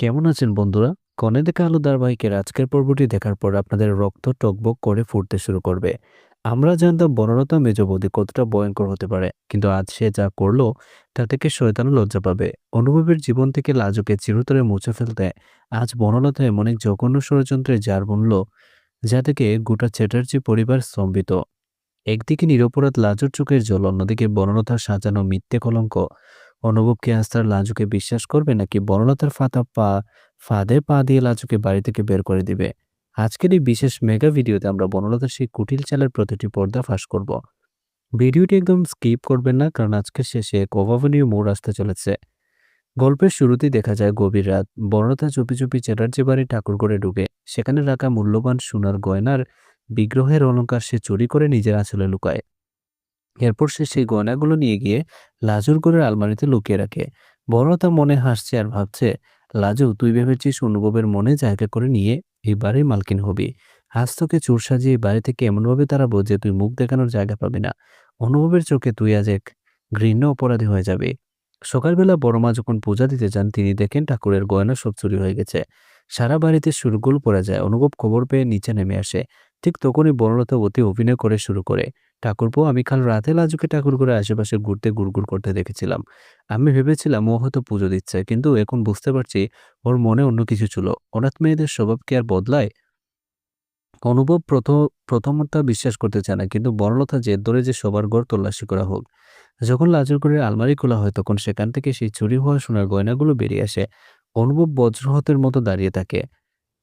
কেমন আছেন বন্ধুরা? কনে দেখা আলো ধারাবাহিকের আজকের পর্বটি দেখার পর আপনাদের রক্ত টগবগ করে ফুটতে শুরু করবে। আমরা জানতাম বনলতা মেজবৌদি কতটা ভয়ঙ্কর হতে পারে, কিন্তু আজ সে যা করলো তা থেকে শয়তানও লজ্জা পাবে। অনুভবের জীবন থেকে লাজুকে চিরতরে মুছে ফেলতে আজ বনলতা এমন এক জঘন্য ষড়যন্ত্রে জার বুনল, যা থেকে গোটা চ্যাটার্জি পরিবার স্তম্ভিত। একদিকে নিরপরাধ লাজুর চোখের জল, অন্যদিকে বনলতার সাজানো মিথ্যে কলঙ্ক। অনুভব কি আজ তার লাজুকে বিশ্বাস করবে, নাকি বনলতার ফাঁদে পা দিয়ে লাজুকে বাড়ি থেকে বের করে দিবে? আজকের এই বিশেষ মেগা ভিডিওতে আমরা বনলতার সেই কুটিল চালের প্রতিটি পর্দা ফাঁস করব। ভিডিওটি একদম স্কিপ করবেন না, কারণ আজকের শেষে এক অভাবনীয় মোড় আসতে চলেছে। গল্পের শুরুতেই দেখা যায় গভীর রাত। বনলতা চুপি চুপি চ্যাটার্জি বাড়ি ঠাকুর করে ঢুকে। সেখানে রাখা মূল্যবান সোনার গয়নার বিগ্রহের অলংকার সে চুরি করে নিজের আঁচলে লুকায়। এরপর সে সেই গয়নাগুলো নিয়ে গিয়ে লাজুর ঘরের আলমারিতে লুকিয়ে রাখে। বড়তা মনে হাসছে আর ভাবছে, লাজু, তুই ভেবেছিস অনুভবের মনে জায়গা করে নিয়ে এই বাড়ির মালকিন হবি। আজ তোকে চোর সাজিয়ে এই বাড়ি থেকে এমনভাবে তাড়াবো যে তুই মুখ দেখানোর জায়গা পাবি না। অনুভবের চোখে তুই আজ এক ঘৃণ্য অপরাধী হয়ে যাবি। সকালবেলা বড় মা যখন পূজা দিতে যান, তিনি দেখেন ঠাকুরের গয়না সব চুরি হয়ে গেছে। সারা বাড়িতে শোরগোল পড়ে যায়। অনুভব খবর পেয়ে নিচে নেমে আসে। ঠিক তখনই বনলতা অতি অভিনয় করে শুরু করে, ঠাকুরপো, আমি কাল রাতে লাজুকে ঠাকুর করে আশেপাশে ঘুরতে গুড়গুড় করতে দেখেছিলাম। আমি ভেবেছিলাম ও হয়তো পুজো দিচ্ছে, কিন্তু এখন বুঝতে পারছি ওর মনে অন্য কিছু ছিল। অনাথ মেয়েদের স্বভাব কি আর বদলায়? অনুভব প্রথমটা বিশ্বাস করতে চায় না, কিন্তু বনলতা জেদ ধরে যে সবার ঘর তল্লাশি করা হোক। যখন লাজুর ঘরের আলমারি খোলা হয়, তখন সেখান থেকে সেই চুরি হওয়া সোনার গয়নাগুলো বেরিয়ে আসে। অনুভব বজ্রহতের মতো দাঁড়িয়ে থাকে।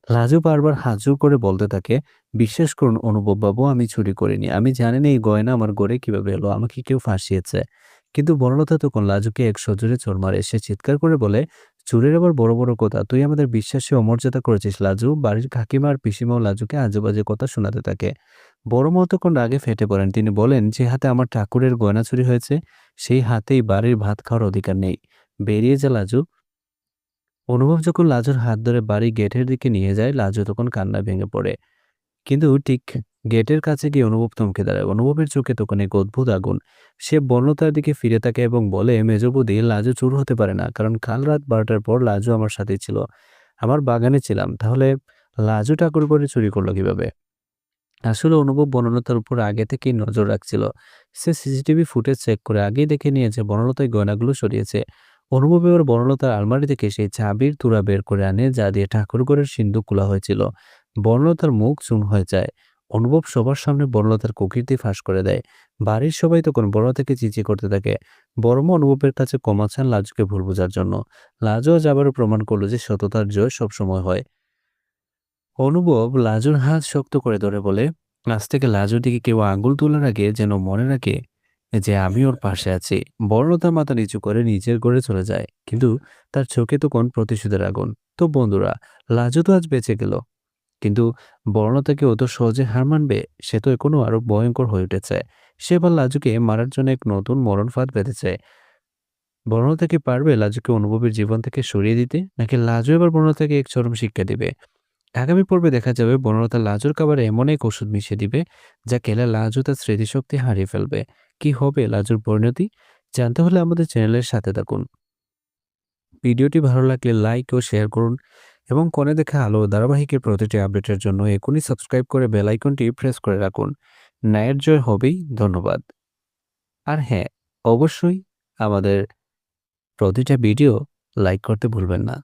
রাজু বারবার হাত জোড় করে বলতে থাকে, বিশ্বাস করুন অনুভববাবু, আমি চুরি করিনি। আমি জানি না এই গয়না আমার ঘরে কিভাবে এলো, আমাকে কেউ ফাঁসিয়েছে। কিন্তু বনলতা তখন লাজুকে এক সজোরে চড় মারে। সে চিৎকার করে বলে, চুরির আবার বড় বড় কথা! তুই আমাদের বিশ্বাসে অমর্যাদা করেছিস লাজু। বাড়ির কাকিমা আর পিসিমাও লাজুকে আজেবাজে কথা শোনাতে থাকে। বড় মা তখন রাগে ফেটে পড়েন। তিনি বলেন, যে হাতে আমার ঠাকুরের গয়না চুরি হয়েছে, সেই হাতেই বাড়ির ভাত খাওয়ার অধিকার নেই। বেরিয়ে যা লাজু। অনুভব যখন লাজুর হাত ধরে বাড়ি গেটের দিকে নিয়ে যায়, লাজু তখন কান্নায় ভেঙে পড়ে। কিন্তু ঠিক গেটের কাছে গিয়ে অনুভব থমকে দাঁড়ায়। অনুভবের চোখে তখন এক অদ্ভুত আগুন। সে বন্যতার দিকে ফিরে তাকে এবং বলে, মেজো বৌদি, লাজু চোর হতে পারে না, কারণ কাল রাত 12টার পর লাজু আমার সাথে ছিল। আমার বাগানে ছিলাম। তাহলে লাজু ঠাকুর করে চুরি করলো কিভাবে? আসলে অনুভব বনলতার উপর আগে থেকেই নজর রাখছিল। সে সিসিটিভি ফুটেজ চেক করে আগেই দেখে নিয়েছে বনলতাই গয়নাগুলো সরিয়েছে। অনুভব এবার বনলতার আলমারি থেকে সেই চাবির তুড়া বের করে আনে, যা দিয়ে ঠাকুরঘরের সিন্ধুক খোলা হয়েছিল। বনলতার মুখ চুন হয়ে যায়। অনুভব সবার সামনে বনলতার কুকীর্তি ফাঁস করে দেয়। বাড়ির সবাই তখন বড় থেকে চিঁচিয়ে করতে থাকে। বড়মা অনুভবের কাছে ক্ষমা চান লাজুকে ভুল বোঝার জন্য। লাজু আজ আবারও প্রমাণ করলো যে সততার জয় সবসময় হয়। অনুভব লাজুর হাত শক্ত করে ধরে বলে, আজ থেকে লাজুর দিকে কেউ আঙ্গুল তোলার আগে যেন মনে রাখে যে আমি ওর পাশে আছি। বড়লতা মাথা নিচু করে নিজের ঘরে চলে যায়, কিন্তু তার চোখে তখন প্রতিশোধের আগুন। তো বন্ধুরা, লাজু তো আজ বেঁচে গেল, কিন্তু বড়লতাকে অত সহজে হার মানবে? সে তো এখনো আরো ভয়ঙ্কর হয়ে উঠেছে। সে এবার লাজুকে মারার জন্য এক নতুন মরণ ফাঁদ বেঁধেছে। বড়লতা কি পারবে লাজুকে অনুভবের জীবন থেকে সরিয়ে দিতে, নাকি লাজু এবার বড়লতাকে এক চরম শিক্ষা দিবে? আগামী পর্বে দেখা যাবে বনলতা লাজুর খাবারে এমন এক ওষুধ মিশিয়ে দিবে, যা খেলে লাজু তার স্মৃতিশক্তি হারিয়ে ফেলবে। কি হবে লাজুর পরিণতি? জানতে হলে আমাদের চ্যানেলের সাথে থাকুন। ভিডিওটি ভালো লাগলে লাইক ও শেয়ার করুন, এবং কনে দেখা আলো ধারাবাহিকের প্রতিটি আপডেটের জন্য এখনই সাবস্ক্রাইব করে বেল আইকনটি প্রেস করে রাখুন। ন্যায়ের জয় হবেই। ধন্যবাদ। আর হ্যাঁ, অবশ্যই আমাদের প্রতিটা ভিডিও লাইক করতে ভুলবেন না।